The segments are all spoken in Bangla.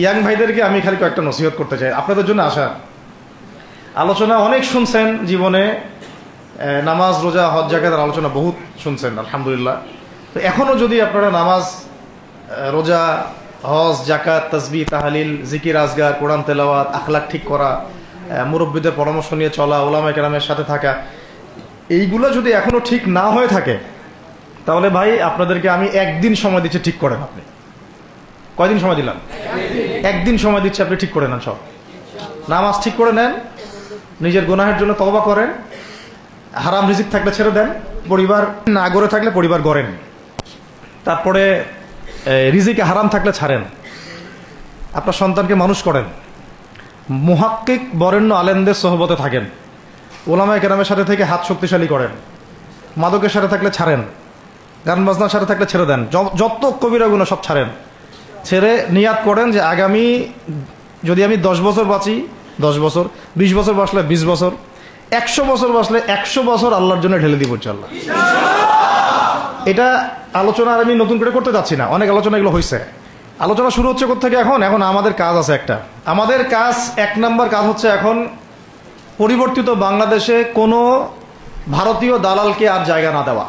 ইয়াং ভাইদেরকে আমি খালি কয়েকটা নসিহত করতে চাই আপনাদের জন্য আসা আলোচনা অনেক শুনছেন জীবনে নামাজ রোজা হজ জাকাতের আলোচনা বহুত শুনছেন আলহামদুলিল্লাহ। তো এখনও যদি আপনারা নামাজ রোজা হজ জাকাত তাসবিহ তাহলিল জিকির আজগার কোরআন তেলাওয়াত আখলাক ঠিক করা মুরব্বীদের পরামর্শ নিয়ে চলা ওলামায়ে কেরামের সাথে থাকা এইগুলো যদি এখনও ঠিক না হয়ে থাকে তাহলে ভাই আপনাদেরকে আমি একদিন সময় দিচ্ছি ঠিক করেন। আপনি কয়দিন সময় দিলাম? একদিন সময় দিচ্ছি, আপনি ঠিক করে নেন, সব নামাজ ঠিক করে নেন, নিজের গুনাহের জন্য তওবা করেন, হারাম রিজিক থাকলে ছেড়ে দেন, পরিবার না গড়ে থাকলে পরিবার গড়েন, তারপরে রিজিকে হারাম থাকলে ছাড়েন, আপনার সন্তানকে মানুষ করেন, মুহাক্কিক বরেণ্য আলেমদের সোহবতে থাকেন, ওলামায়ে কেরামের সাথে থেকে হাত শক্তিশালী করেন, মাদকের সাথে থাকলে ছাড়েন, গান বাজনার সাথে থাকলে ছেড়ে দেন, যত কবিরা গুনাহ সব ছাড়েন, ছেড়ে নিয়াত করেন যে আগামী যদি আমি 10 বছর বাঁচি 10 বছর, 20 বছর বাঁচলে 20 বছর, 100 বছর বাঁচলে 100 বছর আল্লাহর জন্য ঢেলে দিব ইনশাআল্লাহ। এটা আলোচনা আর আমি নতুন করে করতে যাচ্ছি না, অনেক আলোচনা এগুলো হয়েছে। আলোচনা শুরু হচ্ছে কোত্থেকে? এখন আমাদের কাজ আছে একটা। আমাদের কাজ 1 নম্বর কাজ হচ্ছে এখন পরিবর্তিত বাংলাদেশে কোনো ভারতীয় দালালকে আর জায়গা না দেওয়া,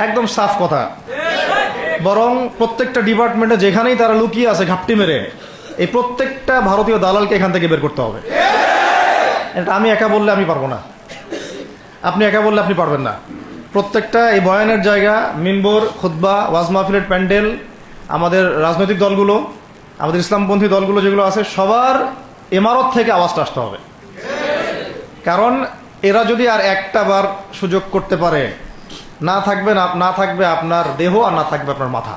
একদম সাফ কথা। বরং প্রত্যেকটা ডিপার্টমেন্টে যেখানেই তারা লুকিয়ে আছে ঘাপটি মেরে, এই প্রত্যেকটা ভারতীয় দালালকে এখান থেকে বের করতে হবে। এটা আমি একা বললে আমি পারবো না, আপনি একা বললে আপনি পারবেন না। প্রত্যেকটা এই বয়ানের জায়গা, মিনবর, খুতবা, ওয়াজ মাহফিলের প্যান্ডেল, আমাদের রাজনৈতিক দলগুলো, আমাদের ইসলামপন্থী দলগুলো যেগুলো আছে, সবার ইমারত থেকে আওয়াজটা আসতে হবে। কারণ এরা যদি আর একটা বার সুযোগ করতে পারে, না থাকবে আপনার দেহ আর না থাকবে আপনার মাথা।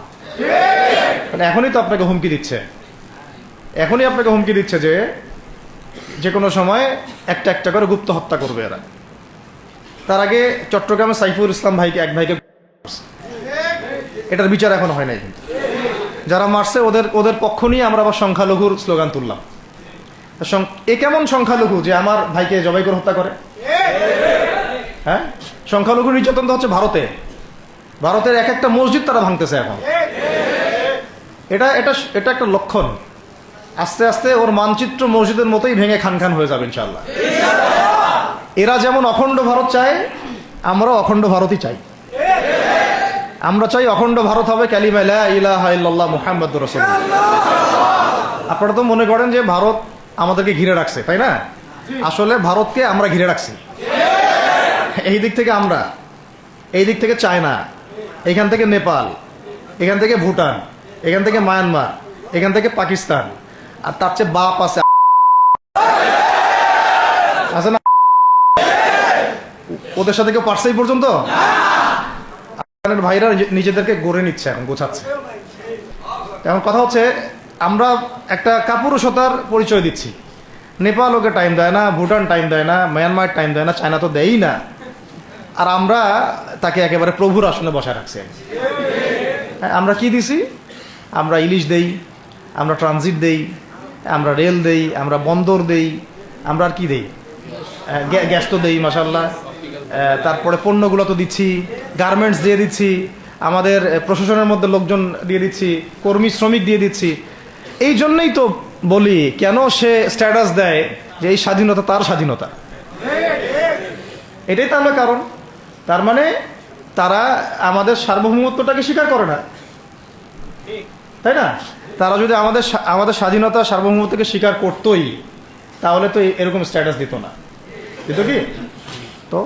এখনই তো আপনাকে হুমকি দিচ্ছে, যে কোনো সময় একটা একটা করে গুপ্ত হত্যা করবে এরা। তার আগে চট্টগ্রামে সাইফুল ইসলাম ভাইকে এক ভাইকে, এটার বিচার এখনো হয় নাই। কিন্তু যারা মারছে ওদের পক্ষ নিয়ে আমরা আবার সংখ্যালঘুর স্লোগান তুললাম। এ কেমন সংখ্যালঘু যে আমার ভাইকে জবাই করে হত্যা করে? হ্যাঁ, সংখ্যালঘু নির্যাতন তো হচ্ছে ভারতের এক একটা মসজিদ তারা ভাঙতেছে এখন। এটা একটা লক্ষণ। আস্তে আস্তে ওর মানচিত্র মসজিদের মতোই ভেঙে খান খান হয়ে যাবে ইনশাআল্লাহ। এরা যেমন অখণ্ড ভারত চায়, আমরা অখণ্ড ভারতই চাই। আমরা চাই অখণ্ড ভারত হবে কালিমা লা ইলাহা ইল্লাল্লাহ মুহাম্মাদুর রাসূলুল্লাহ। আপনারা তো মনে করেন যে ভারত আমাদেরকে ঘিরে রাখছে, তাই না? আসলে ভারতকে আমরা ঘিরে রাখছি। এই দিক থেকে আমরা, এই দিক থেকে চায়না, এখান থেকে নেপাল, এখান থেকে ভুটান, এখান থেকে মায়ানমার, এখান থেকে পাকিস্তান, আর তার চেয়ে বাপ আছে না? ওদের সাথে কেউ পারছে এই পর্যন্ত? ভাইরা নিজেদেরকে গড়ে নিচ্ছে, এখন গোছাচ্ছে। এখন কথা হচ্ছে, আমরা একটা কাপুরুষতার পরিচয় দিচ্ছি। নেপাল ওকে টাইম দেয় না, ভুটান টাইম দেয় না, মায়ানমার টাইম দেয় না, চায়না তো দেয়ই না, আর আমরা তাকে একেবারে প্রভুর আসনে বসায় রাখছি। আমরা কি দিছি? আমরা ইলিশ দেই, আমরা ট্রানজিট দেই, আমরা রেল দেই, আমরা বন্দর দেই, আমরা আর কি দেই? গ্যাস তো দেই মাশাআল্লাহ, তারপরে পণ্যগুলো তো দিচ্ছি, গার্মেন্টস দিয়ে দিচ্ছি, আমাদের প্রশাসনের মধ্যে লোকজন দিয়ে দিচ্ছি, কর্মী শ্রমিক দিয়ে দিচ্ছি। এই জন্যই তো বলি, কেন সে স্ট্যাটাস দেয় যে এই স্বাধীনতা তার স্বাধীনতা। এটাই তাহলে কারণ। তার মানে তারা আমাদের সার্বভৌমত্বটাকে স্বীকার করে না, তাই না? তারা যদি আমাদের স্বাধীনতা সার্বভৌমত্বকে স্বীকার করতোই তাহলে তো এরকম স্ট্যাটাস দিত না, দিত কি? তো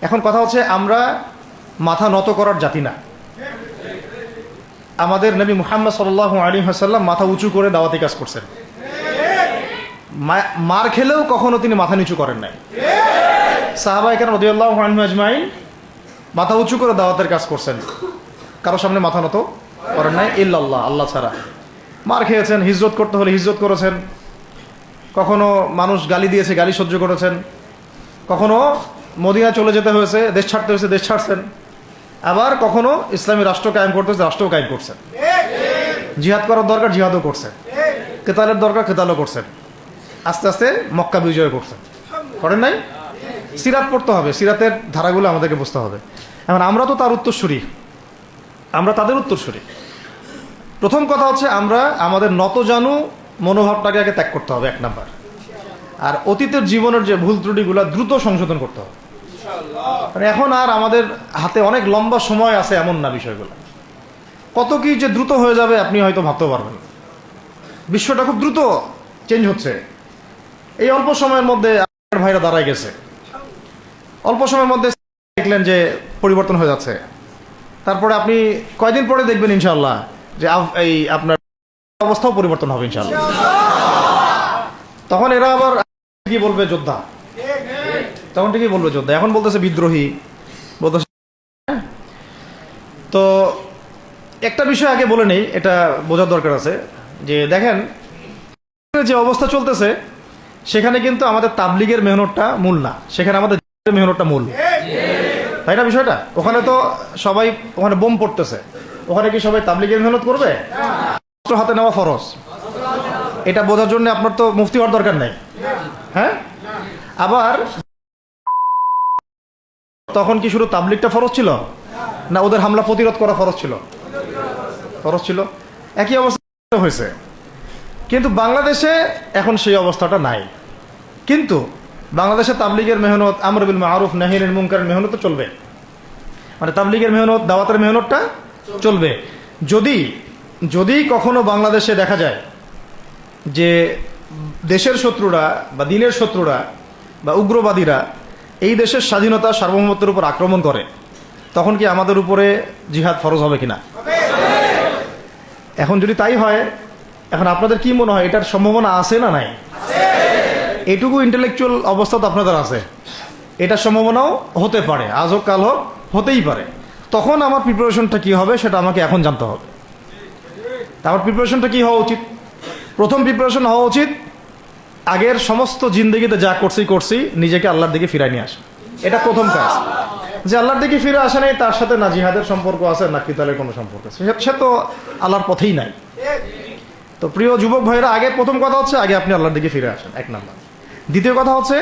এখন কথা হচ্ছে, আমরা মাথা নত করার জাতি না। আমাদের নবী মুহাম্মদ সাল্লাল্লাহু আলাইহি ওয়াসাল্লাম মাথা উঁচু করে দাওয়াতি কাজ করছেন। মার খেলেও কখনো তিনি মাথা নিচু করেন নাই। সাহাবায়ে কেরাম রাদিয়াল্লাহু আনহুম আজমাইন মাথা উঁচু করে দাওয়াতের কাজ করছেন, কারো সামনে মাথা নত করেন নাই ইল্লাল্লাহ, আল্লাহ ছাড়া। মার খেয়েছেন, হিজরত করতে হলে হিজরত করেছেন, কখনো মানুষ গালি দিয়েছে, গালি সহ্য করেছেন, কখনো মদিনা চলে যেতে হয়েছে, দেশ ছাড়তে হয়েছে, দেশ ছাড়ছেন, আবার কখনো ইসলামী রাষ্ট্র কায়েম করতে হয়েছে, রাষ্ট্রও কায়েম করছেন। জিহাদ করার দরকার, জিহাদও করছেন, কেতালের দরকার, কেতালও করছেন। আস্তে আস্তে মক্কা বিজয় করছেন, করেন নাই? সিরাত পড়তে হবে, সিরাতের ধারাগুলো আমাদেরকে বুঝতে হবে। এখন আমরা তো তার উত্তরসূরি, আমরা তাদের উত্তরসূরি। প্রথম কথা হচ্ছে আমরা আমাদের নতজানু মনোভাবটাকে আগে ত্যাগ করতে হবে, 1 নাম্বার। আর অতীতের জীবনের যে ভুল ত্রুটিগুলো দ্রুত সংশোধন করতে হবে। মানে এখন আর আমাদের হাতে অনেক লম্বা সময় আছে এমন না, বিষয়গুলো কত কি যে দ্রুত হয়ে যাবে আপনি হয়তো ভাবতেও পারবেন না। বিশ্বটা খুব দ্রুত চেঞ্জ হচ্ছে। এই অল্প সময়ের মধ্যে আপনার ভাইরা দাঁড়ায় গেছে, অল্প সময়ের মধ্যে দেখলেন যে পরিবর্তন হয়ে যাচ্ছে। তারপরে আপনি কয়দিন পরে দেখবেন ইনশাআল্লাহ যে এই আপনার অবস্থাও পরিবর্তন হবে ইনশাআল্লাহ। তখন এরা আবার কি বলবে? যোদ্ধা। তখন ঠিকই বলবে যোদ্ধা। এখন বলতেছে বিদ্রোহী বলতেছে। তো একটা বিষয় আগে বলে নেই, এটা বোঝার দরকার আছে যে দেখেন যে অবস্থা চলতেছে সেখানে কিন্তু আমাদের তাবলিগের মেহনতটা মূল না, সেখানে আমাদের মেহনতটা মূল, তাই না বিষয়টা? ওখানে তো সবাই ওখানে বোম পড়তেছে, ওখানে কি সবাই তাবলিগের মেহনত করবে? অস্ত্র হাতে নেওয়া ফরজ, এটা বোঝার জন্য আপনার তো মুফতি হওয়ার দরকার নেই। হ্যাঁ, আবার তখন কি শুধু তাবলিগটা ফরজ ছিল না ওদের হামলা প্রতিরোধ করা ফরজ ছিল? ফরজ ছিল। একই অবস্থা হয়েছে, কিন্তু বাংলাদেশে এখন সেই অবস্থাটা নাই। কিন্তু বাংলাদেশে তাবলিগের মেহনত, আমর বিল মারুফ নাহি আনিল মুনকারের মেহনত তো চলবে, মানে তাবলিগের মেহনত, দাওয়াতের মেহনতটা চলবে। যদি যদি কখনো বাংলাদেশে দেখা যায় যে দেশের শত্রুরা বা দিনের শত্রুরা বা উগ্রবাদীরা এই দেশের স্বাধীনতা সার্বভৌমত্বের উপর আক্রমণ করে, তখন কি আমাদের উপরে জিহাদ ফরজ হবে কিনা? এখন যদি তাই হয়, এখন আপনাদের কি মনে হয় এটার সম্ভাবনা আছে না নাই? এটুকু ইন্টেলেকচুয়াল অবস্থা তো আপনাদের আছে, এটার সম্ভাবনাও হতে পারে, আজ হোক কাল হোক, হতেই পারে। তখন আমার প্রিপারেশনটা কি হবে সেটা আমাকে এখন জানতে হবে। আমার প্রিপারেশনটা কি হওয়া উচিত? প্রথম প্রিপারেশন হওয়া উচিত আগের সমস্ত জিন্দগিতে যা করছি নিজেকে আল্লাহর দিকে ফিরাই নিয়ে আসে। এটা প্রথম কাজ। যে আল্লাহর দিকে ফিরে আসে নাই, তার সাথে না জিহাদের সম্পর্ক আছে না কিতালের কোনো সম্পর্ক আছে, সে তো আল্লাহর পথেই নাই। তো প্রিয় যুবক ভাইরা, আগে প্রথম কথা হচ্ছে আগে আপনি আল্লাহর দিকে ফিরে আসেন, 1 নাম্বার। দ্বিতীয় কথা হচ্ছে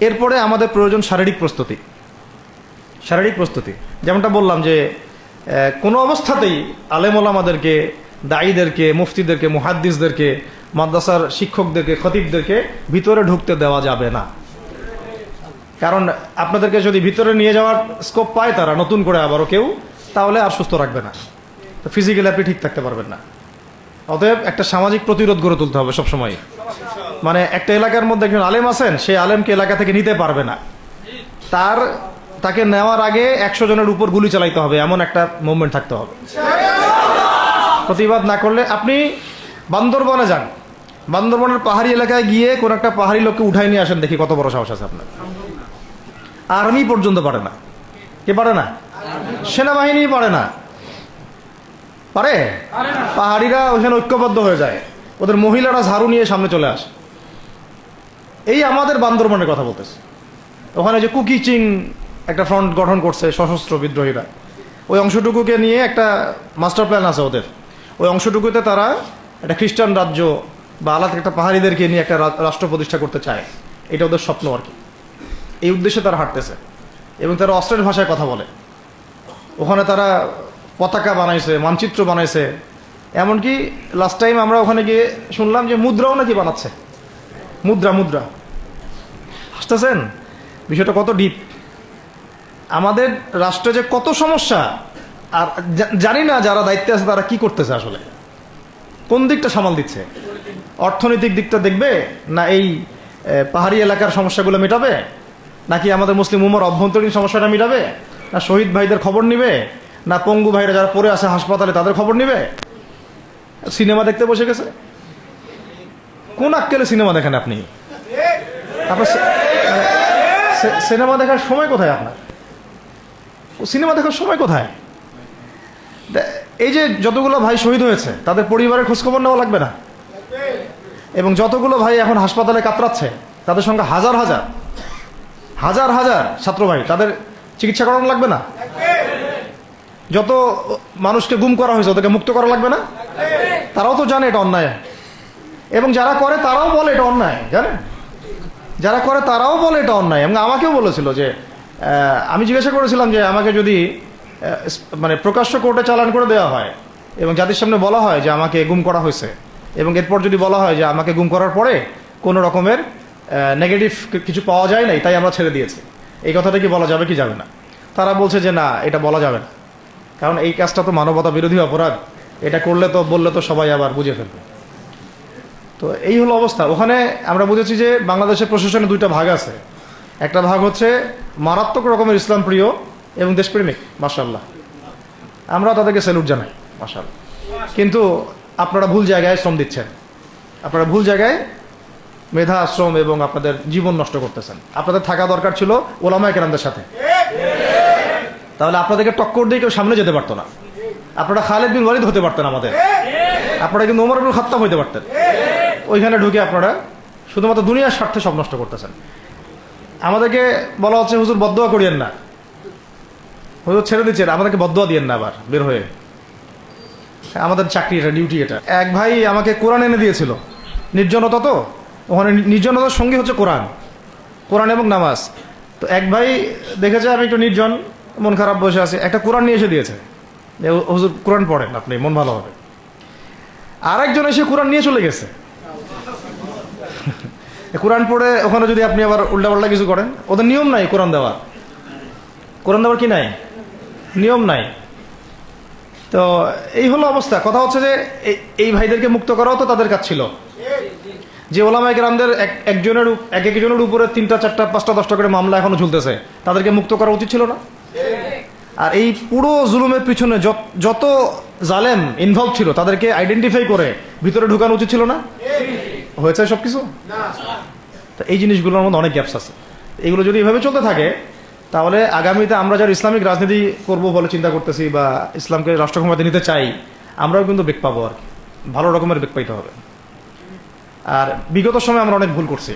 এরপরে আমাদের প্রয়োজন শারীরিক প্রস্তুতি। শারীরিক প্রস্তুতি যেমনটা বললাম যে কোনো অবস্থাতেই আলেম ওলামাদেরকে, দায়ীদেরকে, মুফতিদেরকে, মুহাদ্দিসদেরকে, মাদ্রাসার শিক্ষকদেরকে, খতিবদেরকে ভিতরে ঢুকতে দেওয়া যাবে না। কারণ আপনাদেরকে যদি ভিতরে নিয়ে যাওয়ার স্কোপ পায় তারা নতুন করে আবারও কেউ, তাহলে আর সুস্থ রাখবে না, তো ফিজিক্যালি আপনি ঠিক থাকতে পারবেন না। অতএব একটা সামাজিক প্রতিরোধ গড়ে তুলতে হবে সবসময়। মানে একটা এলাকার মধ্যে একজন আলেম আছেন, সেই আলেমকে এলাকা থেকে নিতে পারবে না, তাকে নেওয়ার আগে 100 জনের উপর গুলি চালাইতে হবে, এমন একটা মুভমেন্ট থাকতে হবে। প্রতিবাদ না করলে আপনি বান্দরবনে যান, বান্দরবনের পাহাড়ি এলাকায় গিয়ে কোন একটা পাহাড়ি লোককে উঠাই নিয়ে আসেন, দেখি কত বড় সাহস আছে আপনার। আর্মি পর্যন্ত পারে না। কে পারে না? সেনাবাহিনী পারে না। পারে? পাহাড়িরা ওখানে ঐক্যবদ্ধ হয়ে যায়, ওদের মহিলারা ঝাড়ু নিয়ে সামনে চলে আসে। এই আমাদের বান্দরবনের কথা বলতেছে। ওখানে যে কুকিচিং একটা ফ্রন্ট গঠন করছে সশস্ত্র বিদ্রোহীরা, ওই অংশটুকুকে নিয়ে একটা মাস্টার প্ল্যান আছে ওদের। ওই অংশটুকুতে তারা একটা খ্রিস্টান রাজ্য বা আলাদা একটা পাহাড়িদেরকে নিয়ে একটা রাষ্ট্র প্রতিষ্ঠা করতে চায়। এটা ওদের স্বপ্ন আর কি। এই উদ্দেশ্যে তারা হাঁটতেছে এবং তারা অস্ট্রেলিয়ার ভাষায় কথা বলে। ওখানে তারা পতাকা বানাইছে, মানচিত্র বানাইছে, এমনকি লাস্ট টাইম আমরা ওখানে গিয়ে শুনলাম যে মুদ্রাও নাকি বানাচ্ছে। মুদ্রা হাসতেছেন? বিষয়টা কত ডিপ। আমাদের রাষ্ট্রে যে কত সমস্যা, আর জানি না যারা দায়িত্বে আছে তারা কি করতেছে, আসলে কোন দিকটা সামাল দিচ্ছে। অর্থনৈতিক দিকটা দেখবে না এই পাহাড়ি এলাকার সমস্যাগুলো মেটাবে, নাকি আমাদের মুসলিম উম্মার অভ্যন্তরীণ সমস্যাটা মেটাবে, না শহীদ ভাইদের খবর নিবে, না পঙ্গু ভাইরা যারা পড়ে আছে হাসপাতালে তাদের খবর নিবে? সিনেমা দেখতে বসে গেছে। কোন আক্কেলে সিনেমা দেখেন আপনি? আপনার সিনেমা দেখার সময় কোথায়? আপনার সিনেমা দেখার সময় কোথায়? এই যে যতগুলো ভাই শহীদ হয়েছে তাদের পরিবারের খোঁজখবর নেওয়া লাগবে না? এবং যতগুলো ভাই এখন হাসপাতালে কাতরাচ্ছে তাদের সঙ্গে হাজার হাজার ছাত্র ভাই, তাদের চিকিৎসা করানো লাগবে না? যত মানুষকে গুম করা হয়েছে ওদেরকে মুক্ত করা লাগবে না? তারাও তো জানে এটা অন্যায়, এবং যারা করে তারাও বলে এটা অন্যায়। জানেন, যারা করে তারাও বলে এটা অন্যায়। এবং আমাকেও বলেছিল যে আমি জিজ্ঞাসা করেছিলাম যে আমাকে যদি মানে প্রকাশ্য কোর্টে চালান করে দেওয়া হয় এবং যাদের সামনে বলা হয় যে আমাকে গুম করা হয়েছে, এবং এরপর যদি বলা হয় যে আমাকে গুম করার পরে কোনো রকমের নেগেটিভ কিছু পাওয়া যায় নাই তাই আমরা ছেড়ে দিয়েছি, এই কথাটা কি বলা যাবে কি যাবে না? তারা বলছে যে না, এটা বলা যাবে না, কারণ এই কাজটা তো মানবতা বিরোধী অপরাধ, এটা করলে তো বললে তো সবাই আবার বুঝে ফেলবে। তো এই হলো অবস্থা। ওখানে আমরা বুঝেছি যে বাংলাদেশের প্রশাসনে দুইটা ভাগ আছে। একটা ভাগ হচ্ছে মারাত্মক রকমের ইসলাম প্রিয় এবং দেশপ্রেমিক, মাশাআল্লাহ, আমরা তাদেরকে স্যালুট জানাই, মাশাআল্লাহ। কিন্তু আপনারা ভুল জায়গায় শ্রম দিচ্ছেন, আপনারা ভুল জায়গায় মেধা, শ্রম এবং আপনাদের জীবন নষ্ট করতেছেন। আপনাদের থাকা দরকার ছিল ওলামায়ে কেরামদের সাথে, তাহলে আপনাদেরকে টক্কর দিয়ে কেউ সামনে যেতে পারতো না। আপনারা খালিদ বিন ওয়ালিদ হতে পারতেন আমাদের, আপনারা কিন্তু ওমর ইবনুল খাত্তাব হইতে পারতেন। ওইখানে ঢুকে আপনারা শুধুমাত্র দুনিয়ার স্বার্থে সব নষ্ট করতেছেন। আমাদেরকে বলা হচ্ছে হুজুর বদদোয়া করিয়েন না, হুজুর ছেড়ে দিচ্ছেন, আমাদেরকে বদদোয়া দিয়েন না আবার বের হয়ে। আমাদের চাকরি এটা, ডিউটি এটা। এক ভাই আমাকে কোরআন এনে দিয়েছিল, নির্জনতা তো, ওখানে নির্জনতার সঙ্গে হচ্ছে কোরআন, কোরআন এবং নামাজ। তো এক ভাই দেখেছে আমি একটু নির্জন, মন খারাপ বসে আছে, একটা কোরআন নিয়ে এসে দিয়েছে, হুজুর কোরআন পড়েন আপনি, মন ভালো হবে। আর একজন এসে কোরআন নিয়ে চলে গেছে। কোরআন পড়ে ওখানে যদি আপনি আবার উল্টাপাল্টা কিছু করেন, ওদের নিয়ম নাই কোরআন দেওয়ার, কোরআন দেওয়ার কি নাই, নিয়ম নাই। তো এই হলো অবস্থা। কথা হচ্ছে যে এই ভাইদেরকে মুক্ত করাও তো তাদের কাজ ছিল। যে ওলামায়ে কেরামদের একজনের উপরে 3টা 4টা 5টা 10টা করে মামলা এখনো ঝুলতেছে, তাদেরকে মুক্ত করা উচিত ছিল না? আর এই পুরো জুলুমের পিছনে যত জালেম ইনভলভ ছিল তাদেরকে আইডেন্টিফাই করে ভিতরে ঢুকানো উচিত ছিল না? হয়েছে সবকিছু? তো এই জিনিসগুলোর মধ্যে অনেক গ্যাপস আছে। এগুলো যদি এভাবে চলতে থাকে তাহলে আগামীতে আমরা যারা ইসলামিক রাজনীতি করব বলে চিন্তা করতেছি বা ইসলামকে রাষ্ট্র ক্ষমতায় নিতে চাই, আমরাও কিন্তু বেগ পাবো, আর ভালো রকমের বেগ পাইতে হবে। আর বিগত সময় আমরা অনেক ভুল করছি,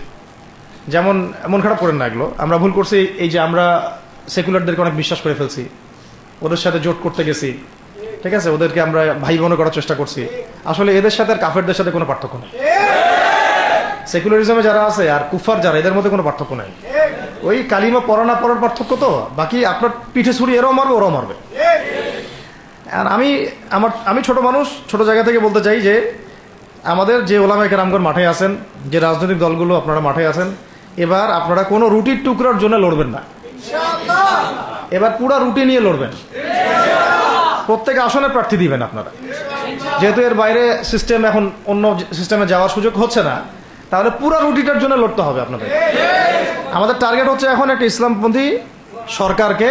যেমন মন খারাপ করেন না, এগুলো আমরা ভুল করছি। এই যে আমরা সেকুলারদেরকে অনেক বিশ্বাস করে ফেলছি, ওদের সাথে জোট করতে গেছি, ঠিক আছে, ওদেরকে আমরা ভাই বোন করার চেষ্টা করছি। আসলে এদের সাথে আর কাফেরদের সাথে কোনো পার্থক্য নেই। সেকুলারিজমে যারা আছে আর কুফার যারা, এদের মধ্যে কোনো পার্থক্য নেই। ওই কালিমা পড়া না পড়ার পার্থক্য তো, বাকি আপনার পিঠে ছুরি এরাও মারবে ওরাও মারবে। আর আমি ছোট মানুষ, ছোট জায়গা থেকে বলতে চাই যে আমাদের যে ওলামায়ে কেরামগণ মাঠে আছেন, যে রাজনৈতিক দলগুলো আপনারা মাঠে আছেন, এবার আপনারা কোনো রুটির টুকরার জন্য লড়বেন না, এবার পুরা রুটি নিয়ে লড়বেন। প্রত্যেক আসনে প্রার্থী দিবেন আপনারা, যেহেতু এর বাইরে সিস্টেম এখন অন্য সিস্টেমে যাওয়ার সুযোগ হচ্ছে না, তাহলে পুরা রুটিটার জন্য লড়তে হবে আপনাদের। আমাদের টার্গেট হচ্ছে এখন একটা ইসলামপন্থী সরকারকে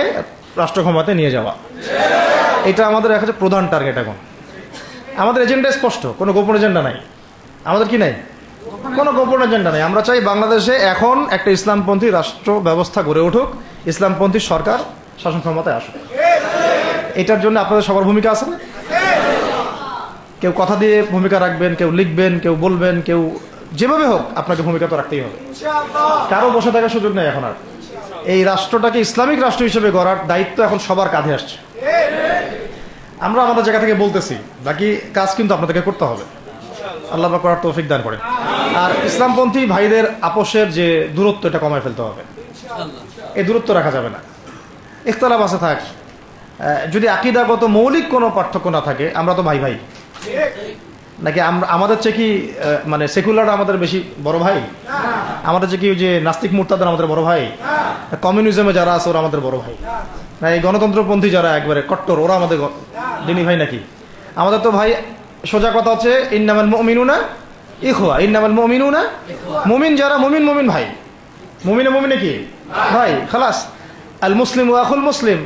রাষ্ট্র ক্ষমতায় নিয়ে যাওয়া, এটা আমাদের একটা প্রধান টার্গেট। এখন আমাদের এজেন্ডা স্পষ্ট, কোনো গোপন এজেন্ডা নাই। আমাদের কি নাই? কোনো গোপন এজেন্ডা নাই। আমরা চাই বাংলাদেশে এখন একটা ইসলামপন্থী রাষ্ট্র ব্যবস্থা গড়ে উঠুক, ইসলামপন্থী সরকার শাসন ক্ষমতায় আসুক। এটার জন্য আপনাদের সবার ভূমিকা আছে না? কেউ কথা দিয়ে ভূমিকা রাখবেন, কেউ লিখবেন, কেউ বলবেন, কেউ যেভাবে হোক আপনাকে ভূমিকা তো রাখতেই হবে। কারো বসে থাকার সুযোগ নেই এখন আর। এই রাষ্ট্রটাকে ইসলামিক রাষ্ট্র হিসেবে গড়ার দায়িত্ব এখন সবার কাঁধে আসছে। আমরা আমাদের জায়গা থেকে বলতেছি, বাকি কাজ কিন্তু আপনাদেরকে করতে হবে। আল্লাহ পাক করার তৌফিক দান করেন। আর ইসলামপন্থী ভাইদের আপোষের যে দূরত্ব, এটা কমায় ফেলতে হবে। এই দূরত্ব রাখা যাবে না। ইখতিলাফ আছে থাক, যদি আকীদাগত মৌলিক কোনো পার্থক্য না থাকে, আমরা তো ভাই ভাই নাকি? আমাদের চেয়ে কি মানে সেকুলাররা আমাদের বেশি বড় ভাই? আমাদের চেয়ে কি ওই যে নাস্তিক মুরতাদরা আমাদের বড় ভাই? কমিউনিজমে যারা আছে ওরা আমাদের বড় ভাই? না এই গণতন্ত্রপন্থী যারা একবারে কট্টর, ওরা আমাদের দিনী ভাই নাকি? আমাদের তো ভাই, সোজা কথা হচ্ছে ইন্নামাল মুমিনুনা ইখওয়া, ইন্নামাল মুমিনুনা, মুমিন যারা মুমিন, মুমিন ভাই। মুমিনে মুমিনে কি ভাই? খালাস। আল মুসলিম ওয়া আখুল মুসলিম,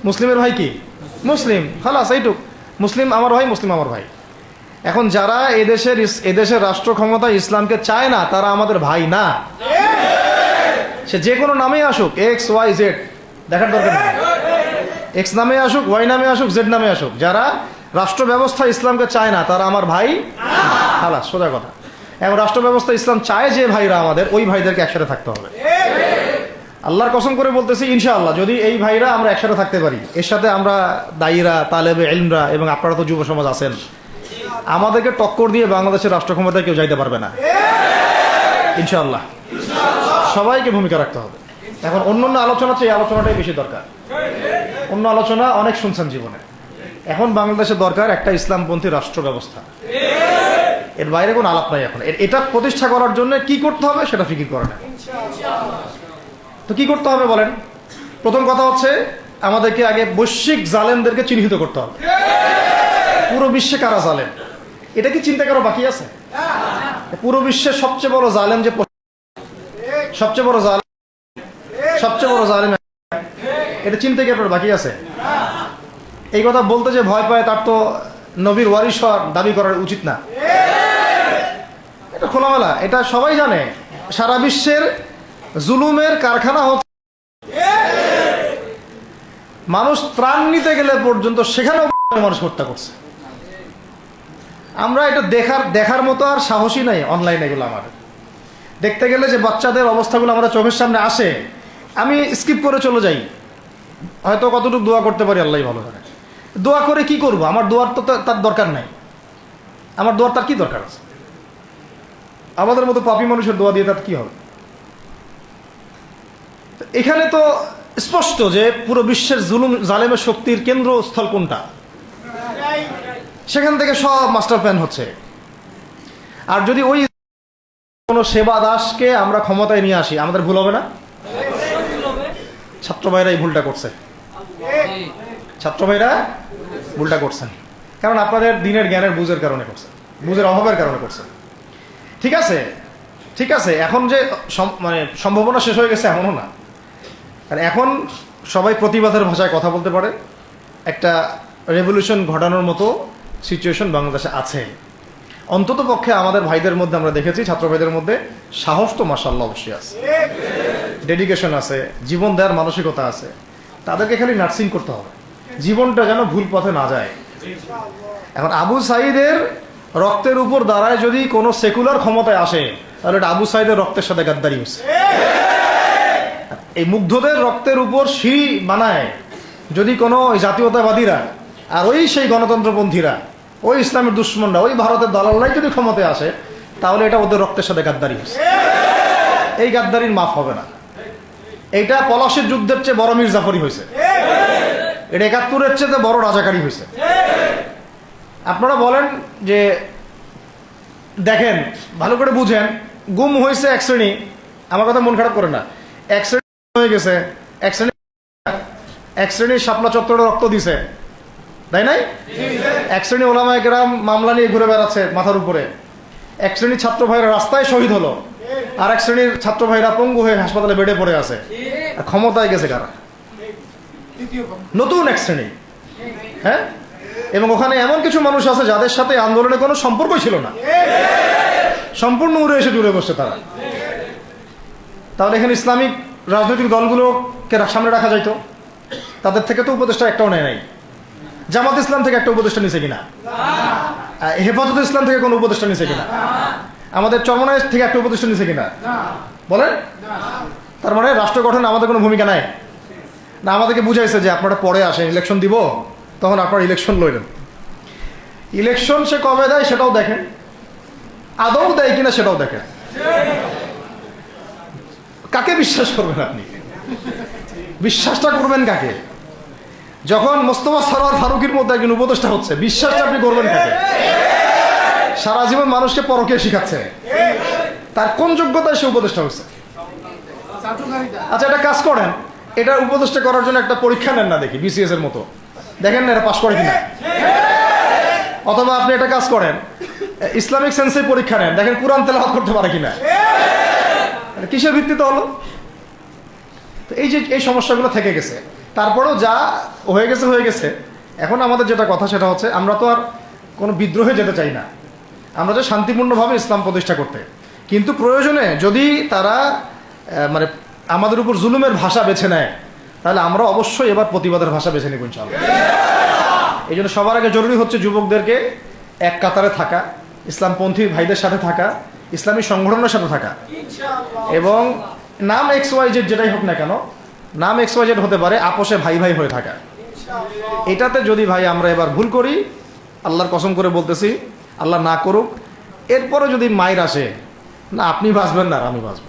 মুসলিমের ভাই কি? মুসলিম, খালাস, এইটুক। মুসলিম আমার ভাই, মুসলিম আমার ভাই। এখন যারা এদেশের রাষ্ট্র ক্ষমতা ইসলামকে চায় না, তারা আমাদের ভাই না। সে যে কোনো নামে আসুক, এক্স ওয়াই জেড, দেখার দরকার নেই। এক্স নামে আসুক, ওয়াই নামে আসুক, জেড নামে আসুক, যারা রাষ্ট্র ব্যবস্থা ইসলামকে চায় না তারা আমার ভাই, খালাস, সোজা কথা। এবং রাষ্ট্র ব্যবস্থা ইসলাম চায় যে ভাইরা আমাদের, ওই ভাইদেরকে একসাথে থাকতে হবে। আল্লাহর কসম করে বলতেছি, ইনশাআল্লাহ যদি এই ভাইরা আমরা একসাথে থাকতে পারি, এর সাথে আমরা দায়ীরা, তালেবে ইলমরা এবং আপনারা তো যুব সমাজ আছেন, আমাদেরকে টক্কর দিয়ে বাংলাদেশের রাষ্ট্র ক্ষমতায় কেউ যাইতে পারবে না, ইনশাআল্লাহ। সবাইকে ভূমিকা রাখতে হবে। এখন অন্য আলোচনা চেয়ে এই আলোচনাটাই বেশি দরকার। অন্য আলোচনা অনেক শুনছেন জীবনে, এখন বাংলাদেশে দরকার একটা ইসলামপন্থী রাষ্ট্র ব্যবস্থা, এর বাইরে কোনো আলাপ নাই এখন। এটা প্রতিষ্ঠা করার জন্য কি করতে হবে সেটা ফিকির করে না। তো কি করতে হবে বলেন? প্রথম কথা হচ্ছে আমাদেরকে আগে বৈশ্বিক জালেমদেরকে চিহ্নিত করতে হবে। পুরো বিশ্বে কারা জালেম এটা কি চিন্তা করা বাকি আছে? পুরো বিশ্বের সবচেয়ে বড় জালেম যে সবচেয়ে বড় জালেম এটা চিন্তা কি আপনার বাকি আছে? এই কথা বলতে যে ভয় পায় তার তো নবীর ওয়ারিস হওয়ার দাবি করার উচিত না। এটা খোলামেলা, এটা সবাই জানে। সারা বিশ্বের জুলুমের কারখানা হচ্ছে, মানুষ ত্রাণ নিতে গেলে পর্যন্ত সেখানেও মানুষ হত্যা করছে। আমরা এটা দেখার মতো আর সাহসী নাই। অনলাইনে এগুলো আমাদের দেখতে গেলে যে বাচ্চাদের অবস্থাগুলো আমাদের চোখের সামনে আসে, আমি স্কিপ করে চলে যাই। হয়তো কতটুকু দোয়া করতে পারি আল্লাহ ভালো জানে। দোয়া করে কি করব? আমার দোয়ার তো তার দরকার নাই। আমার দোয়ার তার কি দরকার আছে? আমাদের মতো পাপী মানুষের দোয়া দিয়ে তার কি হবে? এখানে তো স্পষ্ট যে পুরো বিশ্বের জালেমের শক্তির কেন্দ্রস্থল কোনটা, সেখান থেকে সব মাস্টার প্ল্যান হচ্ছে। আর যদি ওই কোনো সেবা দাসকে আমরা ক্ষমতায় নিয়ে আসি, আমাদের ভুল হবে না? ছাত্র ভাইরা এই ভুলটা করছে, ছাত্র ভাইরা ভুলটা করছেন, কারণ আপনাদের দিনের জ্ঞানের বুঝের কারণে করছেন, বুঝের অভাবের কারণে করছেন। ঠিক আছে, ঠিক আছে, এখন যে মানে সম্ভাবনা শেষ হয়ে গেছে এমনও না। আর এখন সবাই প্রতিবাদের ভাষায় কথা বলতে পারে। একটা রেভলিউশন ঘটানোর মতো সিচুয়েশন বাংলাদেশে আছে। অন্তত পক্ষে আমাদের ভাইদের মধ্যে আমরা দেখেছি, ছাত্র ভাইদের মধ্যে সাহস তো মাশাআল্লাহ অবশ্যই আছে, ডেডিকেশন আছে, জীবন দেওয়ার মানসিকতা আছে। তাদেরকে খালি নার্সিং করতে হবে, জীবনটা যেন ভুল পথে না যায়। এখন আবু সাঈদের রক্তের উপর দাঁড়ায় যদি কোনো সেকুলার ক্ষমতায় আসে, তাহলে এটা আবু সাঈদের রক্তের সাথে গাদ্দারি হচ্ছে। এই মুগ্ধদের রক্তের উপর সিঁড়ি বানায় যদি কোনো জাতীয়তাবাদীরা আর ওই সেই গণতন্ত্রপন্থীরা, ওই ইসলামের দুশ্মনরা, ওই ভারতের দালালরাই যদি ক্ষমতায় আসে, তাহলে এটা ওদের রক্তের সাথে গাদ্দারি হচ্ছে। এই গাদ্দারির মাফ হবে না। এইটা পলাশির যুদ্ধের চেয়ে বড় মির্জাফরি হয়েছে, এটা ৭১-এর চেয়ে বড় রাজাকারী হয়েছে। আপনারা বলেন যে দেখেন, ভালো করে বুঝেন, গুম হয়েছে এক শ্রেণী, আমার কথা মন খারাপ করে না, এক শ্রেণী হয়ে গেছে, এক শ্রেণী শাপলা চত্বরে রক্ত দিছে, তাই নাই? এক শ্রেণী ওলামায়ে কেরাম মামলা নিয়ে ঘুরে বেড়াচ্ছে মাথার উপরে, এক শ্রেণীর ছাত্র ভাইরা রাস্তায় শহীদ হলো, আর এক শ্রেণীর ছাত্র ভাইরা পঙ্গু হয়ে হাসপাতালে বেডে পড়ে আছে। ক্ষমতায় গেছে কারা? নতুন এক শ্রেণী। হ্যাঁ, এবং ওখানে এমন কিছু মানুষ আছে যাদের সাথে আন্দোলনে কোনো সম্পর্কই ছিল না, সম্পূর্ণ উড়ে এসে জুড়ে বসছে তারা। তাহলে এখানে ইসলামিক রাজনৈতিক দলগুলোকে সামনে রাখা যাইতো, তাদের থেকে তো উপদেষ্টা একটাও নেয় নাই। জামাত ইসলাম থেকে একটা উপদেষ্টা নিছে কিনা? হেফাজত ইসলাম থেকে কোনো উপদেষ্টা নিছে কিনা? আমাদের চরমনায় থেকে একটা উপদেষ্টা নিছে কিনা বলেন? তার মানে রাষ্ট্র গঠনে আমাদের কোনো ভূমিকা নাই না। আমাদেরকে বুঝাইছে যে আপনারা পরে আসেন, ইলেকশন দিব, তখন আপনারা ইলেকশন লইলেন। ইলেকশন সে কবে দেয় সেটাও দেখেন, আদৌ দেয় কিনা সেটাও দেখেন। কাকে বিশ্বাস করবেন আপনি? বিশ্বাসটা করবেন কাকে? যখন মোস্তফা সরোয়ার ফারুকের মধ্যে একজন উপদেষ্টা হচ্ছে, বিশ্বাসটা আপনি করবেন কাকে? সারা জীবন মানুষকে পরকে শিখাচ্ছে, তার কোন যোগ্যতায় সে উপদেষ্টা হচ্ছে? আচ্ছা, একটা কাজ করেন, এটা উপদেষ্টা করার জন্য একটা পরীক্ষা নেন না, দেখি বিসিএস এর মতো, দেখেন না এটা পাস করে কিনা। অথবা আপনি একটা কাজ করেন, ইসলামিক সেন্সের পরীক্ষা নেন, দেখেন কুরআন তেলাওয়াত করতে পারে কিনা। কিসের ভিত্তিতে হলো? তো এই যে এই সমস্যাগুলো থেকে গেছে, তারপরেও যা হয়ে গেছে হয়ে গেছে। এখন আমাদের যেটা কথা সেটা হচ্ছে, আমরা তো আর কোনো বিদ্রোহে যেতে চাই না, আমরা যে শান্তিপূর্ণভাবে ইসলাম প্রতিষ্ঠা করতে। কিন্তু প্রয়োজনে যদি তারা মানে আমাদের উপর জুলুমের ভাষা বেছে নেয়, তাহলে আমরা অবশ্যই এবার প্রতিবাদের ভাষা বেছে নেব ইনশাআল্লাহ। এই জন্য সবার আগে জরুরি হচ্ছে যুবকদেরকে এক কাতারে থাকা, ইসলামপন্থী ভাইদের সাথে থাকা, ইসলামী সংগঠনের সাথে থাকা, এবং নাম XYZ যেটাই হোক না কেন, নাম XYZ হতে পারে, আপোষে ভাই ভাই হয়ে থাকা। এটাতে যদি ভাই আমরা এবার ভুল করি, আল্লাহর কসম করে বলতেছি, আল্লাহ না করুক, এরপরে যদি মায়ের আসে, না আপনি বাঁচবেন না আর আমি বাঁচব,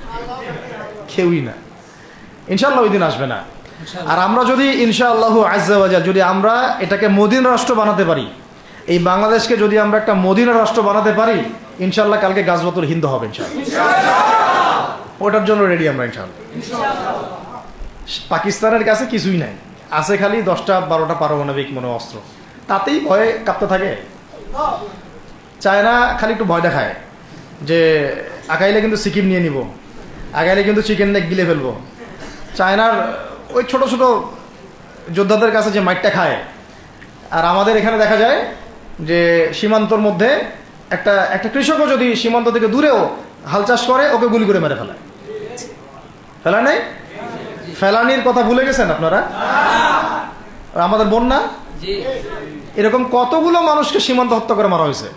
কেউই না, ইনশাল্লাহ ওই দিন আসবে না। আর আমরা যদি ইনশাআল্লাহু আজ্জা ওয়া জাল যদি আমরা এটাকে মদিনা রাষ্ট্র বানাতে পারি, এই বাংলাদেশকে যদি আমরা একটা মদিনা রাষ্ট্র বানাতে পারি, ইনশাআল্লাহ কালকে গাজওয়াতুল হিন্দ হবে ইনশাআল্লাহ। ওটার জন্য রেডি আমরা ইনশাআল্লাহ। পাকিস্তানের কাছে কিছুই নাই, আছে খালি 10-12টা পারমাণবিক অস্ত্র, তাতেই ভয়ে কাঁপতে থাকে। চায়না খালি একটু ভয় দেখায় যে আগাইলে কিন্তু সিকিম নিয়ে নিব, আগাইলে কিন্তু চিকেন নেক গিলে ফেলবো। চায়নার ওই ছোট ছোট যোদ্ধাদের কাছে যে মাইটটা খায়, আর আমাদের এখানে দেখা যায় যে সীমান্তর মধ্যে একটা একটা কৃষকও যদি সীমান্ত থেকে দূরেও হাল চাষ করে, ওকে গুলি করে মেরে ফেলায়। ফেলায় নাই? ফেলানির কথা ভুলে গেছেন আপনারা? আমাদের বন্যা, এরকম কতগুলো মানুষকে সীমান্ত হত্যা করে মারা হয়েছে।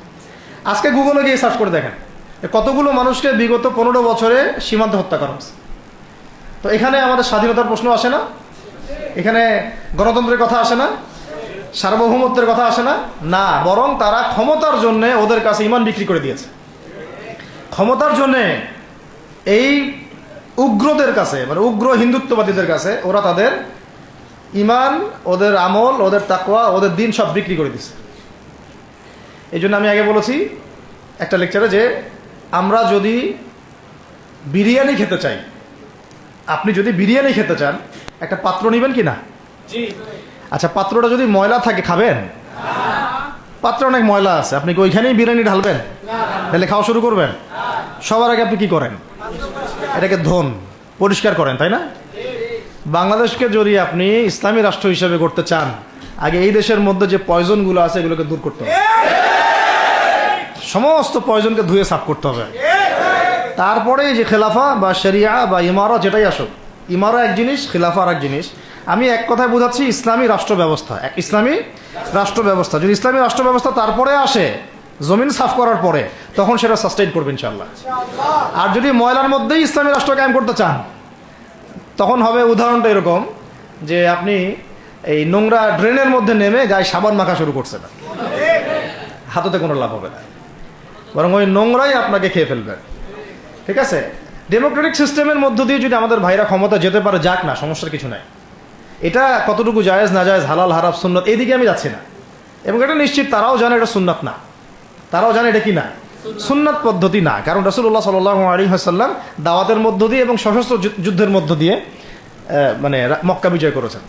আজকে গুগলে গিয়ে সার্চ করে দেখেন কতগুলো মানুষকে বিগত 15 বছরে সীমান্ত হত্যা করা হয়েছে। তো এখানে আমাদের স্বাধীনতার প্রশ্ন আসে না, এখানে গণতন্ত্রের কথা আসে না, সার্বভৌমত্বের কথা আসে না, না, বরং তারা ক্ষমতার জন্য ওদের কাছে ইমান বিক্রি করে দিয়েছে। ক্ষমতার জন্য এই উগ্রদের কাছে, মানে উগ্র হিন্দুত্ববাদীদের কাছে ওরা তাদের ইমান, ওদের আমল, ওদের তাকওয়া, ওদের দিন সব বিক্রি করে দিচ্ছে। এই জন্য আমি আগে বলেছি একটা লেকচারে যে আমরা যদি বিরিয়ানি খেতে চাই, আপনি যদি বিরিয়ানি খেতে চান, একটা পাত্র নেবেন কি না? আচ্ছা, পাত্রটা যদি ময়লা থাকে খাবেন? পাত্র অনেক ময়লা আছে, আপনি কি ওইখানেই বিরিয়ানি ঢালবেন? তাহলে খাওয়া শুরু করবেন? সবার আগে আপনি কি করেন? এটাকে ধোন, পরিষ্কার করেন, তাই না? বাংলাদেশকে যদি আপনি ইসলামী রাষ্ট্র হিসেবে করতে চান, আগে এই দেশের মধ্যে যে পয়জনগুলো আছে এগুলোকে দূর করতে হবে, সমস্ত পয়জনকে ধুয়ে সাফ করতে হবে। তারপরে যে খেলাফা বা শরিয়া বা ইমারা যেটাই আসুক, ইমারা এক জিনিস, খেলাফা আর এক জিনিস। আমি এক কথায় বোঝাচ্ছি ইসলামী রাষ্ট্র ব্যবস্থা, ইসলামী রাষ্ট্র ব্যবস্থা। যদি ইসলামী রাষ্ট্র ব্যবস্থা তারপরে আসে, জমিন সাফ করার পরে, তখন সেটা সাস্টেইন করবে ইনশাআল্লাহ। আর যদি ময়লার মধ্যেই ইসলামী রাষ্ট্র কায়েম করতে চান, তখন হবে উদাহরণটা এরকম যে আপনি এই নোংরা ড্রেনের মধ্যে নেমে গায়ে সাবান মাখা শুরু করছে না, হাততে কোনো লাভ হবে না, বরং ওই নোংরাই আপনাকে খেয়ে ফেলবে। ঠিক আছে? ডেমোক্রেটিক সিস্টেমের মধ্য দিয়ে যদি আমাদের ভাইরা ক্ষমতা যেতে পারে, যাক না, সমস্যার কিছু নাই। এটা কতটুকু জায়েজ না জায়েজ, হালাল হারাম সুন্নত, এইদিকে আমি যাচ্ছি না। এবং এটা নিশ্চিত তারাও জানে এটা সুন্নাত না, তারাও জানে এটা কি না, সুন্নাত পদ্ধতি না। কারণ রাসূলুল্লাহ সাল্লাল্লাহু আলাইহি ওয়াসাল্লাম দাওয়াতের মধ্য দিয়ে এবং সশস্ত্র যুদ্ধের মধ্য দিয়ে মানে মক্কা বিজয় করেছেন।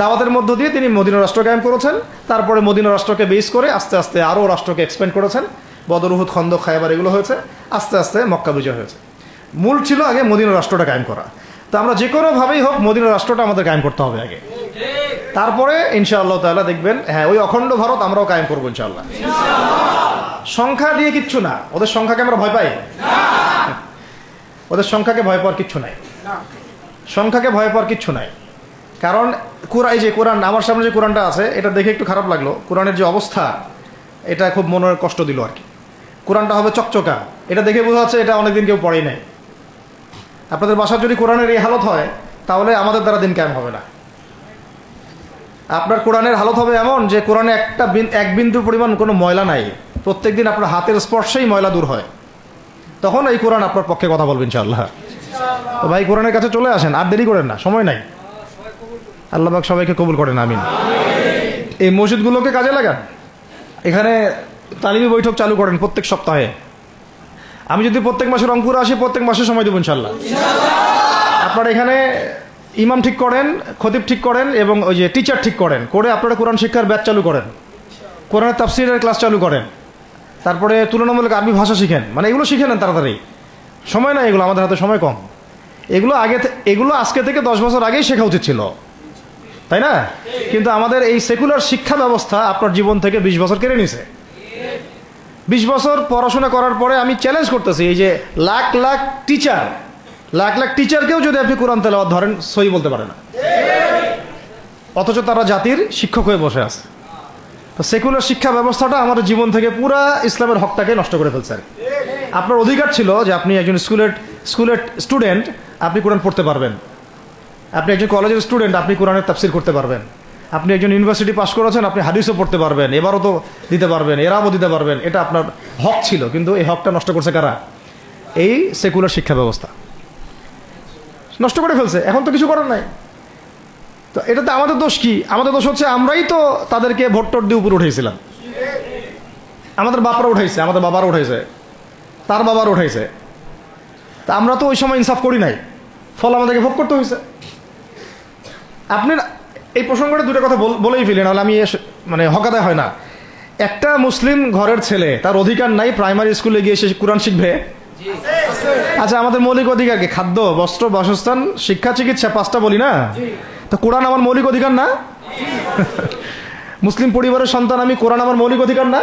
দাওয়াতের মধ্য দিয়ে তিনি মদিনা রাষ্ট্র কায়েম করেছেন। তারপরে মদিনা রাষ্ট্রকে বেস করে আস্তে আস্তে আরও রাষ্ট্রকে এক্সপ্যান্ড করেছেন। বদর, উহুদ, খন্দক, খায়বার এগুলো হয়েছে, আস্তে আস্তে মক্কা বিজয় হয়েছে। মূল ছিল আগে মদিনা রাষ্ট্রটা কায়েম করা। তো আমরা যে কোনোভাবেই হোক মদিনা রাষ্ট্রটা আমাদের কায়েম করতে হবে আগে, তারপরে ইনশাআল্লাহ তাআলা দেখবেন, হ্যাঁ, ওই অখণ্ড ভারত আমরাও কায়েম করবো ইনশাআল্লাহ। সংখ্যা দিয়ে কিচ্ছু না, ওদের সংখ্যাকে আমরা ভয় পাই? ওদের সংখ্যাকে ভয় পাওয়ার কিচ্ছু নাই, সংখ্যাকে ভয় পাওয়ার কিচ্ছু নাই। কারণ এই যে কোরআন, আমার সামনে যে কোরআনটা আছে, এটা দেখে একটু খারাপ লাগলো। কোরআনের যে অবস্থা, এটা খুব মনের কষ্ট দিল আর কি। কোরআনটা হবে চকচকা, এটা দেখে বোঝা যাচ্ছে এটা অনেকদিন কেউ পড়েই নাই। আপনাদের বাসার যদি কোরআনের এই হালত হয়, তাহলে আমাদের দ্বারা দিন কায়েম হবে না। আপনার কোরআনের হালত হবে এমন যে কোরআনে এক বিন্দু পরিমাণ কোনো ময়লা নাই, প্রত্যেকদিন আপনার হাতের স্পর্শেই ময়লা দূর হয়, তখন এই কোরআন আপনার পক্ষে কথা বলবেন ইনশাআল্লাহ। তো ভাই, কোরআনের কাছে চলে আসেন, আর দেরি করেন না, সময় নাই। আল্লাহ পাক সবাইকে কবুল করেন, আমিন। এই মসজিদগুলোকে কাজে লাগান, এখানে তালিমি বৈঠক চালু করেন প্রত্যেক সপ্তাহে। আমি যদি প্রত্যেক মাসে রংপুরে আসি, প্রত্যেক মাসে সময় দেবো ইনশাআল্লাহ। আপনারা এখানে ইমাম ঠিক করেন, খতিব ঠিক করেন, এবং ওই যে টিচার ঠিক করেন, করে আপনারা কোরআন শিক্ষার ব্যাচ চালু করেন, কোরআনের তাফসীরের ক্লাস চালু করেন, তারপরে তুলনামূলক আরবি ভাষা শিখেন। মানে এগুলো শিখে নেন তাড়াতাড়ি, সময় নাই এগুলো, আমাদের হাতে সময় কম। এগুলো আজকে থেকে 10 বছর আগেই শেখা উচিত ছিল, তাই না? কিন্তু আমাদের এই সেকুলার শিক্ষা ব্যবস্থা আপনার জীবন থেকে 20 বছর কেড়ে নিছে। 20 বছর পড়াশোনা করার পরে আমি চ্যালেঞ্জ করতেছি, এই যে লাখ লাখ টিচারকেও যদি আপনি কোরআন তেলাওয়াত ধরেন, সহি বলতে পারে না, অথচ তারা জাতির শিক্ষক হয়ে বসে আছে। তো সেকুলার শিক্ষা ব্যবস্থাটা আমাদের জীবন থেকে পুরা ইসলামের হকটাকে নষ্ট করে ফেলছে। আপনার অধিকার ছিল যে আপনি একজন স্কুলের স্টুডেন্ট, আপনি কোরআন পড়তে পারবেন। আপনি একজন কলেজের স্টুডেন্ট, আপনি কোরআনের তাফসীর করতে পারবেন। আপনি একজন ইউনিভার্সিটি পাস করেছেন, আপনি হাদিসও পড়তে পারবেন, এবারও তো দিতে পারবেন, এরাও দিতে পারবেন। এটা আপনার হক ছিল, কিন্তু এই হকটা নষ্ট করছে কারা? এই সেকুলার শিক্ষা ব্যবস্থা নষ্ট করে ফেলছে। এখন তো কিছু করার নাই, তো এটাতে আমাদের দোষ কি? আমাদের দোষ হচ্ছে আমরাই তো তাদেরকে ভোট টোট দিয়ে উপরে উঠেছিলাম। আমাদের বাপরা উঠাইছে, আমাদের বাবারা উঠাইছে, তার বাবার উঠাইছে। তা আমরা তো ওই সময় ইনসাফ করি নাই, ফল আমাদেরকে ভোগ করতে হয়েছে। আপনি এই প্রসঙ্গটা দুটো কথা বলেই ফেলি, নাহলে আমি মানে হকাদায় হয় না। একটা মুসলিম ঘরের ছেলে, তার অধিকার নাই প্রাইমারি স্কুলে গিয়ে সে কোরআন শিখবে? আচ্ছা, আমাদের মৌলিক অধিকার কি? খাদ্য, বস্ত্র, বাসস্থান, শিক্ষা, চিকিৎসা, 5টা বলি না? তো কোরআন আমার মৌলিক অধিকার না? মুসলিম পরিবারের সন্তান আমি, কোরআন আমার মৌলিক অধিকার না?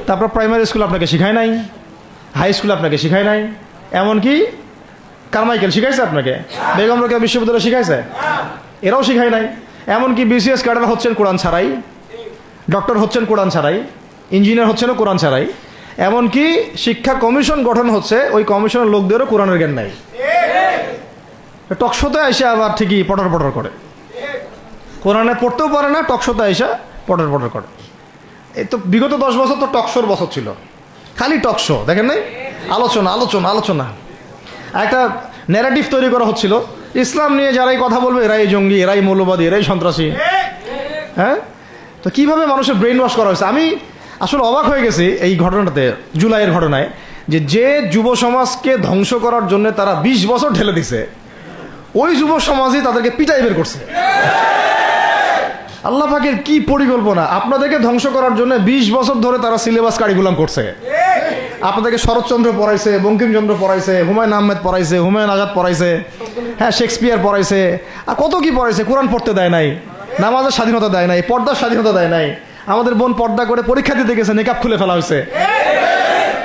তারপর প্রাইমারি স্কুল আপনাকে শিখায় নাই, হাই স্কুল আপনাকে শিখায় নাই, এমনকি কারমাইকেল শিখাইছে আপনাকে, বেগম রোকেয়া বিশ্ববিদ্যালয় শিখাইছে? এরাও শিখায় নাই। এমনকি বিসিএস ক্যাডার হচ্ছেন কোরআন ছাড়াই, ডক্টর হচ্ছেন কোরআন ছাড়াই, ইঞ্জিনিয়ার হচ্ছেন কোরআন ছাড়াই, এমনকি শিক্ষা কমিশন গঠন হচ্ছে, ওই কমিশনের লোকদেরও কোরআনের জ্ঞান নাই। টকশোতে এসে আবার ঠিকই পটর পটর করে, কোরআনে পড়তেও পারে না, টকশোতে এসে পটর পটর করে। এই তো বিগত 10 বছর তো টকশোর বছর ছিল, খালি টকশো, দেখেন নাই? আলোচনা আলোচনা আলোচনা, একটা ন্যারেটিভ তৈরি করা হচ্ছিল, ইসলাম নিয়ে যারাই কথা বলবে এরাই জঙ্গি, এরাই মৌলবাদী, এরাই সন্ত্রাসী। হ্যাঁ, তো কিভাবে মানুষের ব্রেন ওয়াশ করা হয়েছে। আমি আসলে অবাক হয়ে গেছি এই ঘটনাতে, জুলাইয়ের ঘটনায়, যে যুব সমাজকে ধ্বংস করার জন্য তারা 20 বছর ঢেলে দিছে, ওই যুব সমাজই তাদেরকে পিটাই বের করছে। আল্লাহ পাকের কি পরিকল্পনা! আপনাদেরকে ধ্বংস করার জন্য 20 বছর ধরে তারা সিলেবাস কারিকুলাম করছে। আপনাদেরকে শরৎচন্দ্র পড়াইছে, বঙ্কিমচন্দ্র পড়াইছে, হুমায়ুন আহমেদ পড়াইছে, হুমায়ুন আজাদ পড়াইছে, হ্যাঁ শেক্সপিয়ার পড়াইছে, আর কত কি পড়াইছে। কোরআন পড়তে দেয় নাই, নামাজের স্বাধীনতা দেয় নাই, পর্দার স্বাধীনতা দেয় নাই। আমাদের বোন পর্দা করে পরীক্ষা দিতে গেছে, নেকাব খুলে ফেলা হয়েছে,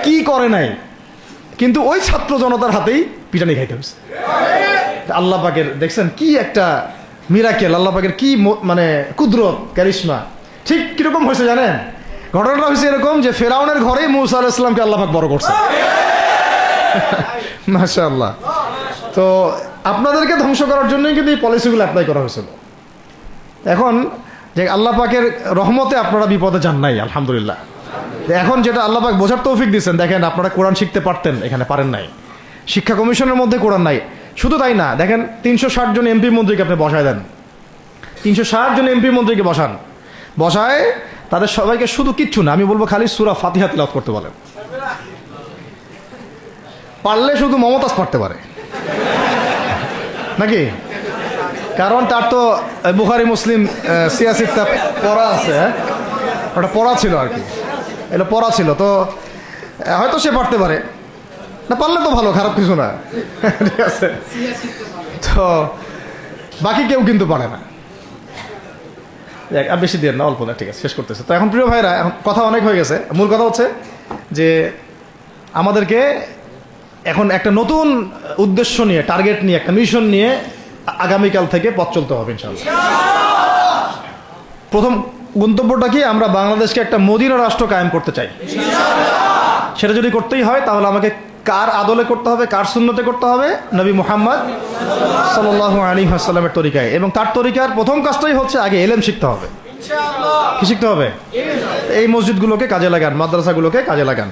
কি করে নাই। কিন্তু ওই ছাত্র জনতার হাতেই পিটানি খাইতে হয়েছে। আল্লাহ পাকের দেখছেন কি একটা মিরাকেল, আল্লাহ পাকের কি মানে কুদরত, ক্যারিশমা। ঠিক কিরকম হয়েছে জানেন? ঘটনাটা হয়েছে এরকম যে ফেরাউনের ঘরেই মুসা আলাইহিস সালামকে আল্লাহ পাক বড় করছে। মাশাআল্লাহ। তো আপনাদেরকে ধ্বংস করার জন্যই কিন্তু এই পলিসিগুলো অ্যাপ্লাই করা হয়েছিল। এখন যে আল্লাহ পাকের রহমতে আপনারা বিপদে যান নাই, আলহামদুলিল্লাহ। এখন যেটা আল্লাহ পাক বোঝার তৌফিক দিচ্ছেন, দেখেন আপনারা কোরআন শিখতে পারতেন, এখানে পারেন নাই। শিক্ষা কমিশনের মধ্যে কোরআন নাই। শুধু তাই না, দেখেন 360 জন এমপি মন্ত্রীকে আপনি বসায় দেন, 360 জন এমপি মন্ত্রীকে বসায় তাদের সবাইকে শুধু কিচ্ছু না, আমি বলবো খালি সূরা ফাতিহা তিলাওয়াত করতে বলেন। পারলে শুধু মমতাজ পড়তে পারে নাকি? কারণ তার তো বুখারী মুসলিম সিয়াসিটা পড়া আছে, ওটা পড়া ছিল আর কি, এটা পড়া ছিল, তো হয়তো সে পারতে পারে না, পারলে তো ভালো, খারাপ কিছু না, ঠিক আছে। তো বাকি কেউ কিন্তু পারে না। আর বেশি দেন না, অল্প না, ঠিক আছে, শেষ করতেছে। তো এখন প্রিয় ভাইরা, এখন কথা অনেক হয়ে গেছে। মূল কথা হচ্ছে যে আমাদেরকে এখন একটা নতুন উদ্দেশ্য নিয়ে, টার্গেট নিয়ে, একটা মিশন নিয়ে আগামীকাল থেকে পথ চলতে হবে ইনশাআল্লাহ। প্রথম গন্তব্যটা কি? আমরা বাংলাদেশকে একটা মদিনা রাষ্ট্র কায়েম করতে চাই। সেটা যদি করতেই হয় তাহলে আমাকে কার আদলে করতে হবে, কার সুন্নতে করতে হবে? নবী মুহাম্মদ সাল্লাল্লাহু আলাইহি ওয়াসাল্লামের তরিকায়। এবং তার তরিকার প্রথম কাজটাই হচ্ছে আগে ইলম শিখতে হবে। কি শিখতে হবে? এই মসজিদগুলোকে কাজে লাগান, মাদ্রাসাগুলোকে কাজে লাগান।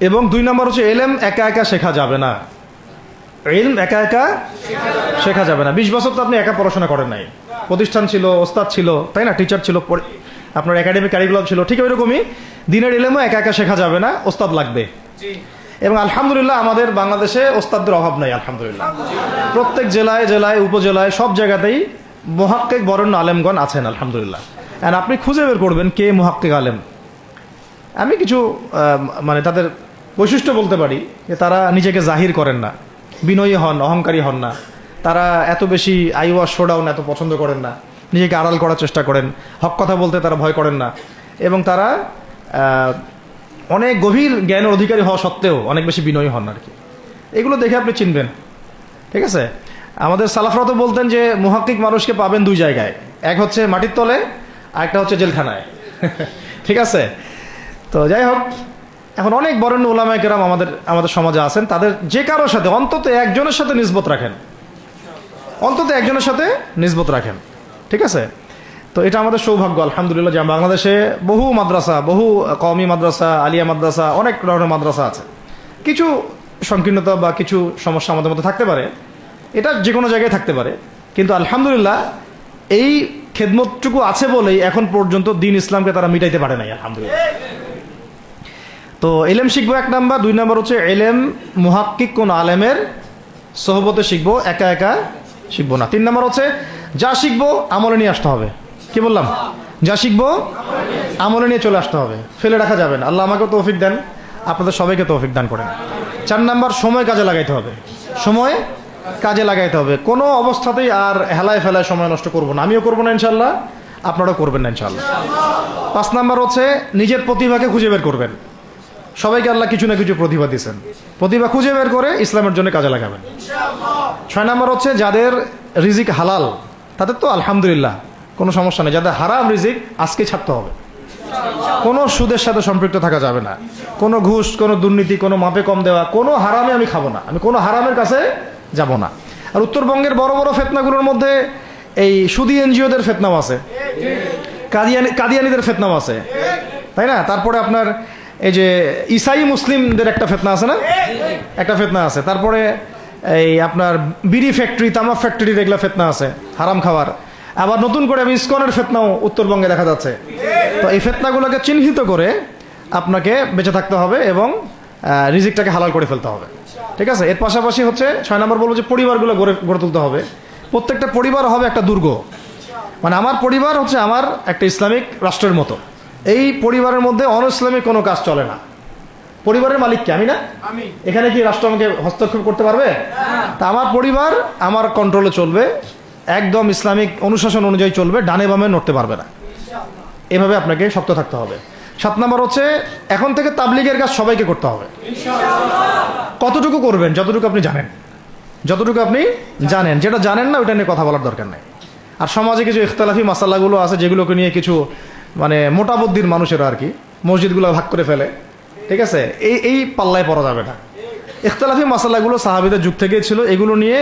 এবং 2 নম্বর হচ্ছে ইলম একা একা শেখা যাবে না। ইলম একা একা শেখা যাবে না। 20 বছর তো আপনি একা পড়াশোনা করেন নাই, প্রতিষ্ঠান ছিল, ওস্তাদ ছিল, তাই না? টিচার ছিল, আপনার একাডেমিক কারিকুলাম ছিল। ঠিক ওইরকমই দিনের ইলমও একা একা শেখা যাবে না, ওস্তাদ লাগবে। এবং আলহামদুলিল্লাহ আমাদের বাংলাদেশে ওস্তাদদের অভাব নাই, আলহামদুলিল্লাহ। প্রত্যেক জেলায় জেলায়, উপজেলায়, সব জায়গাতেই মুহাক্কিক বরেণ্য আলেমগণ আছেন, আলহামদুলিল্লাহ। আর আপনি খুঁজে বের করবেন কে মুহাক্কিক আলেম। আমি কিছু মানে তাদের বৈশিষ্ট্য বলতে পারি যে তারা নিজেকে জাহির করেন না, বিনয়ী হন, অহংকারী হন না। তারা এত বেশি আইওয়া শোডাউন এত পছন্দ করেন না, নিজেকে আড়াল করার চেষ্টা করেন, হক কথা বলতে তারা ভয় করেন না। এবং তারা অনেক গভীর জ্ঞানের অধিকারী হওয়া সত্ত্বেও অনেক বেশি বিনয়ী হন আর কি। এগুলো দেখে আপনি চিনবেন, ঠিক আছে? আমাদের সালাফরা তো বলতেন যে মুহাক্কিক মানুষকে পাবেন 2 জায়গায়, এক হচ্ছে মাটির তলে, আর একটা হচ্ছে জেলখানায়, ঠিক আছে? তো যাই হোক, এখন অনেক বরেণ্য উলামায়ে কেরাম আমাদের সমাজে আছেন। তাদের যে কারোর সাথে অন্তত একজনের সাথে নিসবত রাখেন, অন্তত একজনের সাথে নিসবত রাখেন, ঠিক আছে? তো এটা আমাদের সৌভাগ্য, আলহামদুলিল্লাহ, যে বাংলাদেশে বহু মাদ্রাসা, বহু কওমি মাদ্রাসা, আলিয়া মাদ্রাসা, অনেক ধরনের মাদ্রাসা আছে। কিছু সংকীর্ণতা বা কিছু সমস্যা আমাদের মধ্যে থাকতে পারে, এটা যে কোনো জায়গায় থাকতে পারে, কিন্তু আলহামদুলিল্লাহ এই খেদমতটুকু আছে বলেই এখন পর্যন্ত দিন ইসলামকে তারা মিটাইতে পারে নাই, আলহামদুলিল্লাহ। তো এলেম শিখবো 1 নাম্বার। 2 নাম্বার হচ্ছে এলেম মুহাক্কিক কোন আলেমের সোহবতে শিখবো, একা একা শিখবো না। 3 নাম্বার হচ্ছে যা শিখবো আমলে নিয়ে আসতে হবে। কি বললাম? যা শিখবো আমলে নিয়ে চলে আসতে হবে, ফেলে রাখা যাবে না। আল্লাহ আমাকে তৌফিক দেন, আপনাদের সবাইকে তৌফিক দান করেন। 4 নাম্বার সময় কাজে লাগাইতে হবে, সময় কাজে লাগাইতে হবে। কোনো অবস্থাতেই আর হেলায় ফেলায় সময় নষ্ট করবো না, আমিও করবো না ইনশাল্লাহ, আপনারাও করবেন না ইনশাল্লাহ। 5 নাম্বার হচ্ছে নিজের প্রতিভাকে খুঁজে বের করবেন। সবাইকে আল্লাহ কিছু না কিছু প্রতিভা দিয়েছেন, প্রতিভা খুঁজে বের করে ইসলামের জন্য কাজে লাগাবেন। 6 নাম্বার হচ্ছে যাদের রিজিক হালাল তাদের তো আলহামদুলিল্লাহ কোনো সমস্যা নেই, যাদের হারাম রিজিক আজকে ছাড়তে হবে। কোনো সুদের সাথে সম্পৃক্ত থাকা যাবে না, কোনো ঘুষ, কোনো দুর্নীতি, কোনো মাপে কম দেওয়া, কোনো হারামে আমি খাবো না, আমি কোনো হারামের কাছে যাব না। আর উত্তরবঙ্গের বড় বড় ফেতনাগুলোর মধ্যে এই সুদী এনজিওদের ফেতনাও আছে, কাদিয়ানিদের ফেতনাও আছে, তাই না? তারপরে আপনার এই যে ইসাই মুসলিমদের একটা ফেতনা আছে না, একটা ফেতনা আছে। তারপরে এই আপনার বিড়ি ফ্যাক্টরি, তামাক ফ্যাক্টরির এগুলা ফেতনা আছে হারাম খাওয়ার। আবার নতুন করে ইসকনের ফেতনাও উত্তরবঙ্গে দেখা যাচ্ছে। তো এই ফেতনাগুলোকে চিহ্নিত করে আপনাকে বেঁচে থাকতে হবে এবং রিজিকটাকে হালাল করে ফেলতে হবে, ঠিক আছে? এর পাশাপাশি হচ্ছে 6 নম্বর বলবো যে পরিবারগুলো গড়ে তুলতে হবে। প্রত্যেকটা পরিবার হবে একটা দুর্গ, মানে আমার পরিবার হচ্ছে আমার একটা ইসলামিক রাষ্ট্রের মতো। এই পরিবারের মধ্যে অনইসলামিক কোনো কাজ চলে না। পরিবারের মালিক কি? আমি না? এখানে কি রাষ্ট্র আমাকে হস্তক্ষেপ করতে পারবে? তা আমার পরিবার আমার কন্ট্রোলে চলবে, একদম ইসলামিক অনুশাসন অনুযায়ী চলবে, ডানে বামে নড়তে পারবে না। এভাবে আপনাকে শক্ত থাকতে হবে। 7 নম্বর হচ্ছে এখন থেকে তাবলিগের কাজ সবাইকে করতে হবে। কতটুকু করবেন? যতটুকু আপনি জানেন, যতটুকু আপনি জানেন। যেটা জানেন না ওইটা নিয়ে কথা বলার দরকার নেই। আর সমাজে কিছু ইখতলাফি মাসালাগুলো আছে যেগুলোকে নিয়ে কিছু মানে মোটা বুদ্ধির মানুষেরা আর কি মসজিদগুলো ভাগ করে ফেলে, ঠিক আছে? এই পাল্লায় পড়া যাবে না। ইখতলাফি মাসালাগুলো সাহাবীদের যুগ থেকেই ছিল, এগুলো নিয়ে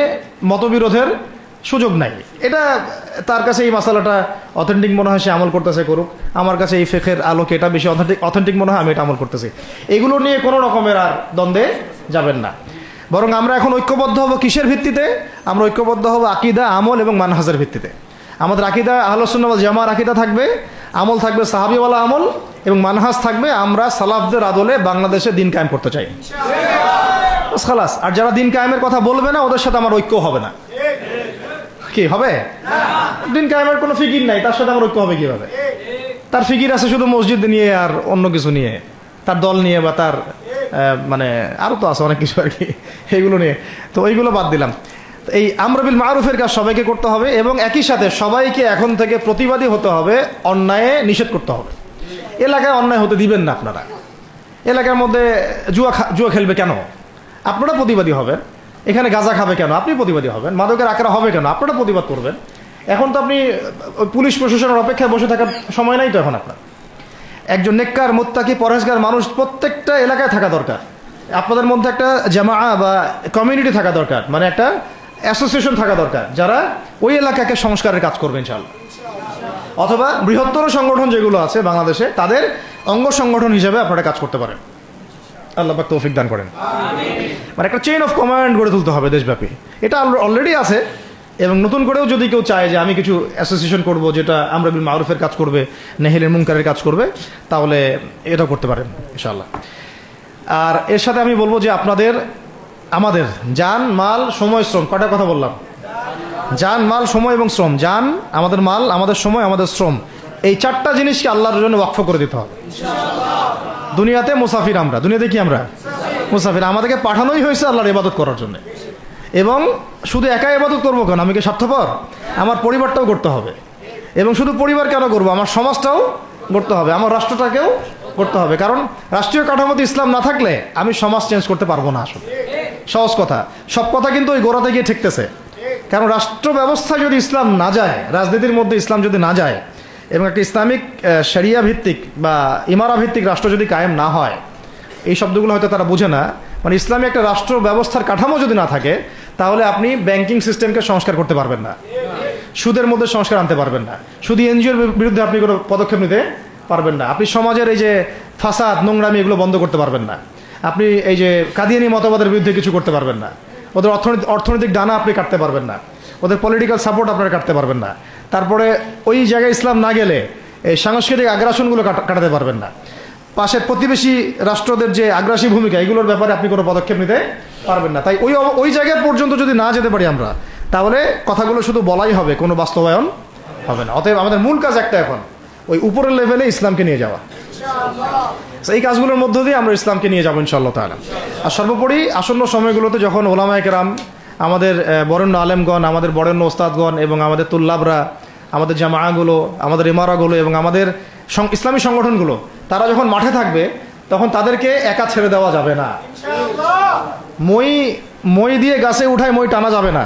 মতবিরোধের সুযোগ নাই। এটা তার কাছে এই মাসালাটা অথেন্টিক মনে হয়, সে আমল করতেছে, করুক। আমার কাছে এই ফিকহের আলোকে এটা বেশি অথেন্টিক মনে হয়, আমি এটা আমল করতেছি। এগুলো নিয়ে কোনো রকমের আর দ্বন্দ্বে যাবেন না। বরং আমরা এখন ঐক্যবদ্ধ হব কিসের ভিত্তিতে? আমরা ঐক্যবদ্ধ হব আকীদা, আমল এবং মানহাজের ভিত্তিতে। আমাদের আকীদা আহলুস সুন্নাহ ওয়াল জামাআর আকীদা থাকবে, আমল থাকবে সাহাবীওয়ালা আমল, এবং মানহাজ থাকবে আমরা সালাফদের আদলে বাংলাদেশে দিন কায়েম করতে চাই, খালাস। আর যারা দিন কায়েমের কথা বলবে না ওদের সাথে আমার ঐক্য হবে না। কি হবে? দিন কায়েমের কোনো ফিকির নাই, তার সাথে আমার ঐক্য হবে কিভাবে? তার ফিকির আছে শুধু মসজিদ নিয়ে আর অন্য কিছু নিয়ে, তার দল নিয়ে বা তার মানে আরও তো আছে অনেক কিছু আর কি, এইগুলো নিয়ে। তো ওইগুলো বাদ দিলাম। এই আমর বিল মারুফের কাজ সবাইকে করতে হবে এবং একই সাথে সবাইকে এখন থেকে প্রতিবাদী হতে হবে, অন্যায়ে নিষেধ করতে হবে। এলাকায় অন্যায় হতে দিবেন না আপনারা। এলাকার মধ্যে জুয়া খেলবে কেন? আপনারা প্রতিবাদী হবেন। এখানে গাঁজা খাবে কেন? আপনি প্রতিবাদী হবেন। মাদকের আকারা হবে কেন? আপনারা প্রতিবাদ করবেন। এখন তো আপনি পুলিশ প্রশাসনের অপেক্ষায় বসে থাকার সময় নাই তো এখন আপনার। একজন নেককার, মুত্তাকি, পরহেজগার মানুষ প্রত্যেকটা এলাকায় থাকা দরকার। আপনাদের মধ্যে একটা জামাআ বা কমিউনিটি থাকা দরকার, মানে একটা অ্যাসোসিয়েশন থাকা দরকার যারা ওই এলাকাকে সংস্কারের কাজ করবে ইনশাআল্লাহ। অথবা বৃহত্তর সংগঠন যেগুলো আছে বাংলাদেশে তাদের অঙ্গ সংগঠন হিসেবে আপনারা কাজ করতে পারেন। আল্লাহ পাক তৌফিক দান করেন। মানে একটা চেইন অফ কমান্ড গড়ে তুলতে হবে দেশব্যাপী। এটা অলরেডি আছে এবং নতুন করেও যদি কেউ চায় যে আমি কিছু অ্যাসোসিয়েশন করব যেটা আমর বিল মারুফের কাজ করবে, নেহিল মুনকারের কাজ করবে, তাহলে এটাও করতে পারেন ইনশাআল্লাহ। আর এর সাথে আমি বলবো যে আমাদের জান, মাল, সময়, শ্রম, কয়টা কথা বললাম? জান, মাল, সময় এবং শ্রম। জান, আমাদের মাল, আমাদের সময়, আমাদের শ্রম, এই 4টা জিনিসকে আল্লাহর জন্য ওয়াকফ করে দিতে হবে। দুনিয়াতে মুসাফির আমরা, দুনিয়াতে কি আমরা মুসাফির। আমাদেরকে পাঠানোই হয়েছে আল্লাহর ইবাদত করার জন্য। এবং শুধু একা ইবাদত করবো কেন? আমি কি স্বার্থপর? আমার পরিবারটাও করতে হবে। এবং শুধু পরিবার কেন করবো? আমার সমাজটাও করতে হবে, আমার রাষ্ট্রটাকেও করতে হবে। কারণ রাষ্ট্রীয় কাঠামোতে ইসলাম না থাকলে আমি সমাজ চেঞ্জ করতে পারবো না। আসলে সহজ কথা, সব কথা কিন্তু ওই গোড়াতে গিয়ে ঠেকতেছে। কারণ রাষ্ট্র ব্যবস্থায় যদি ইসলাম না যায়, রাজনীতির মধ্যে ইসলাম যদি না যায়, এবং একটা ইসলামিক শরিয়া ভিত্তিক বা ইমারা ভিত্তিক রাষ্ট্র যদি কায়েম না হয়, এই শব্দগুলো হয়তো তারা বুঝে না। মানে ইসলামী একটা রাষ্ট্র ব্যবস্থার কাঠামো যদি না থাকে, তাহলে আপনি ব্যাংকিং সিস্টেমকে সংস্কার করতে পারবেন না, সুদের মধ্যে সংস্কার আনতে পারবেন না, শুধু এনজিওর বিরুদ্ধে আপনি কোনো পদক্ষেপ নিতে পারবেন না, আপনি সমাজের এই যে ফাসাদ, নোংরামি, এগুলো বন্ধ করতে পারবেন না, আপনি এই যে কাদিয়ানি মতবাদের বিরুদ্ধে কিছু করতে পারবেন না, ওদের অর্থনৈতিক ডানা আপনি কাটতে পারবেন না, ওদের পলিটিক্যাল সাপোর্ট আপনারা কাটতে পারবেন না। তারপরে ওই জায়গায় ইসলাম না গেলে এই সাংস্কৃতিক আগ্রাসনগুলো কাটাতে পারবেন না। পাশের প্রতিবেশী রাষ্ট্রদের যে আগ্রাসী ভূমিকা, এগুলোর ব্যাপারে আপনি কোনো পদক্ষেপ নিতে পারবেন না। তাই ওই জায়গা পর্যন্ত যদি না যেতে পারি আমরা, তাহলে কথাগুলো শুধু বলাই হবে, কোনো বাস্তবায়ন হবে না। অতএব আমাদের মূল কাজ একটা, এখন ওই উপরের লেভেলে ইসলামকে নিয়ে যাওয়া। এই কাজগুলোর মধ্য দিয়ে আমরা ইসলামকে নিয়ে যাবো ইনশাআল্লাহ তাআলা। আর সর্বোপরি আসন্ন সময়গুলোতে যখন ওলামায়ে কেরাম, আমাদের বরেণ্য আলেমগণ, আমাদের বরেণ্য ওস্তাদগণ এবং আমাদের তুল্লাবরা, আমাদের জামাআগুলো, আমাদের ইমারাগুলো এবং আমাদের ইসলামী সংগঠনগুলো, তারা যখন মাঠে থাকবে, তখন তাদেরকে একা ছেড়ে দেওয়া যাবে না। মই দিয়ে গাছে উঠায় মই টানা যাবে না।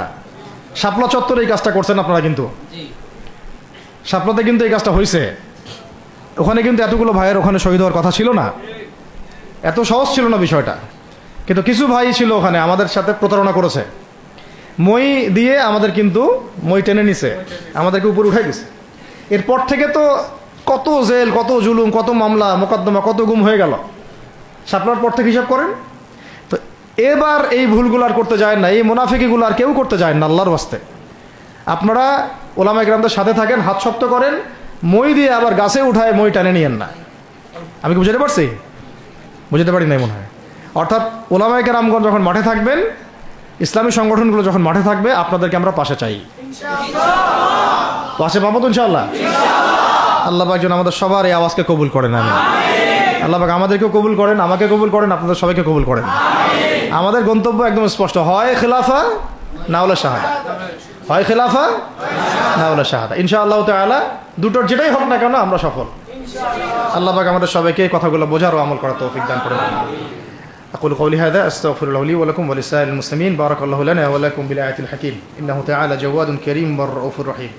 শাপলা চত্বরে এই কাজটা করছেন আপনারা, কিন্তু শাপলাতে কিন্তু এই কাজটা হয়েছে। ওখানে কিন্তু এতগুলো ভাইয়ের ওখানে শহীদ হওয়ার কথা ছিল না, এত সহজ ছিল না বিষয়টা। কিন্তু কিছু ভাই ছিল ওখানে, আমাদের সাথে প্রতারণা করেছে। মই দিয়ে আমাদের কিন্তু মই টেনে নিছে, আমাদেরকে উপরে উঠাই দিছে। এরপর থেকে তো কত জেল, কত জুলুম, কত মামলা মোকদ্দমা, কত গুম হয়ে গেল। শাপলার পর থেকে হিসাব করেন তো। এবার এই ভুলগুলো আর করতে যায় না, এই মুনাফিকিগুলো আর কেউ করতে যায় না। আল্লাহর ওয়াস্তে আপনারা ওলামায়ে কেরামদের সাথে থাকেন, হাত শক্ত করেন, মই দিয়ে আবার গাছে উঠায় মই টানে নিয়েন না। আমি কি বুঝাতে পারছি? বুঝতে পারি নাই মনে হয়। অর্থাৎ ওলামায়ে কেরামগণ যখন মাঠে থাকবেন, ইসলামী সংগঠনগুলো যখন মাঠে থাকবে, আপনাদেরকে আমরা পাশে চাই। পাশে পাবো তো ইনশাআল্লাহ। আল্লাহ পাক যেন আমাদের সবার এই আওয়াজকে কবুল করেন। আমি আল্লাহ পাক আমাদেরকেও কবুল করেন, আমাকে কবুল করেন, আপনাদের সবাইকে কবুল করেন। আমাদের গন্তব্য একদম স্পষ্ট, হয় খেলাফা না হলে শাহাদা, হয় খেলাফা না হলে শাহাদা। ইনশাআল্লাহ তাআলা দুটোর যেটাই হোক না কেন আমরা সফল। আল্লাহ পাক আমাদের সবাইকে কথাগুলো বোঝার ও আমল করার তৌফিক দান করেন। أقول قولي هذا أستغفر الله لي ولكم ولسائر المسلمين. بارك الله لنا ولكم بالآية الحكيم إنه تعالى جواد كريم والرؤوف الرحيم.